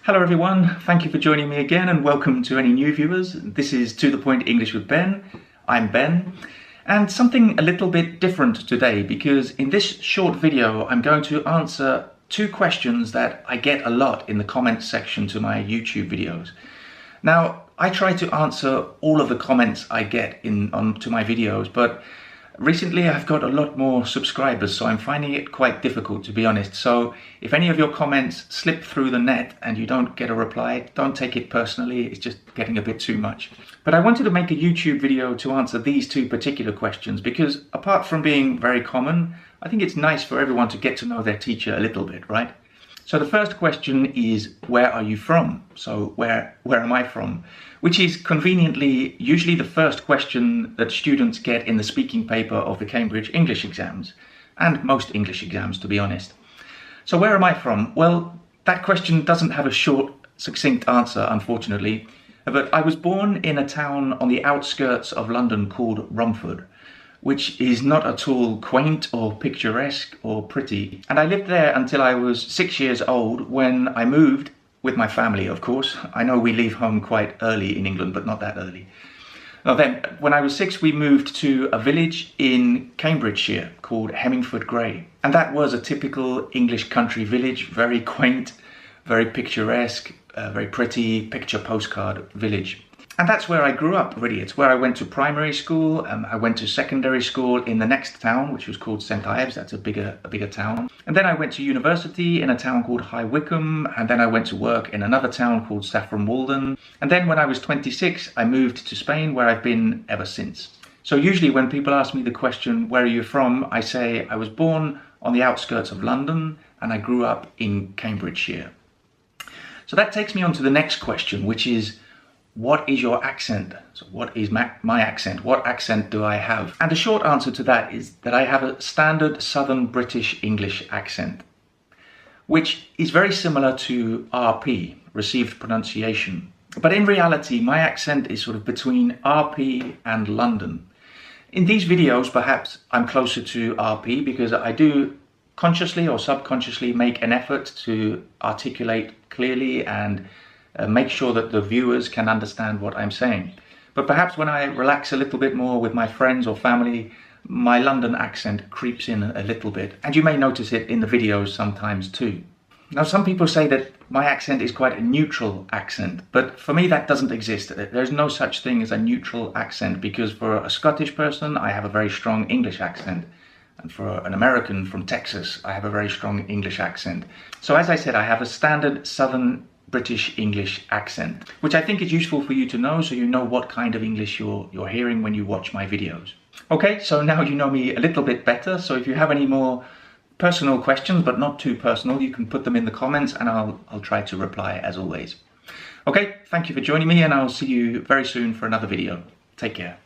Hello everyone, thank you for joining me again and welcome to any new viewers. This is To The Point English with Ben. I'm Ben, and something a little bit different today because in this short video I'm going to answer two questions that I get a lot in the comments section to my YouTube videos. Now, I try to answer all of the comments I get onto my videos, but recently I've got a lot more subscribers, so I'm finding it quite difficult, to be honest. So if any of your comments slip through the net and you don't get a reply, don't take it personally, it's just getting a bit too much. But I wanted to make a YouTube video to answer these two particular questions because apart from being very common, I think it's nice for everyone to get to know their teacher a little bit, right? So the first question is, where are you from? So where am I from? Which is conveniently usually the first question that students get in the speaking paper of the Cambridge English exams, and most English exams, to be honest. So where am I from? Well, that question doesn't have a short, succinct answer, unfortunately, but I was born in a town on the outskirts of London called Romford, which is not at all quaint or picturesque or pretty. And I lived there until I was 6 years old when I moved, with my family, of course. I know we leave home quite early in England, but not that early. Then, when I was 6, we moved to a village in Cambridgeshire called Hemmingford Grey. And that was a typical English country village, very quaint, very picturesque, very pretty picture postcard village. And that's where I grew up, really. It's where I went to primary school. I went to secondary school in the next town, which was called St Ives. That's a bigger town. And then I went to university in a town called High Wycombe. And then I went to work in another town called Saffron Walden. And then when I was 26, I moved to Spain, where I've been ever since. So usually when people ask me the question, where are you from? I say I was born on the outskirts of London and I grew up in Cambridgeshire. So that takes me on to the next question, which is, what is your accent? So what is my accent? What accent do I have? And the short answer to that is that I have a standard Southern British English accent, which is very similar to RP, received pronunciation. But in reality, my accent is sort of between RP and London. In these videos, perhaps I'm closer to RP because I do consciously or subconsciously make an effort to articulate clearly and make sure that the viewers can understand what I'm saying. But perhaps when I relax a little bit more with my friends or family, my London accent creeps in a little bit. And you may notice it in the videos sometimes too. Now, some people say that my accent is quite a neutral accent, but for me that doesn't exist. There's no such thing as a neutral accent because for a Scottish person, I have a very strong English accent. And for an American from Texas, I have a very strong English accent. So as I said, I have a standard Southern British English accent, which I think is useful for you to know so you know what kind of English you're hearing when you watch my videos. Okay, so now you know me a little bit better, so if you have any more personal questions, but not too personal, you can put them in the comments and I'll try to reply as always. Okay, thank you for joining me and I'll see you very soon for another video. Take care.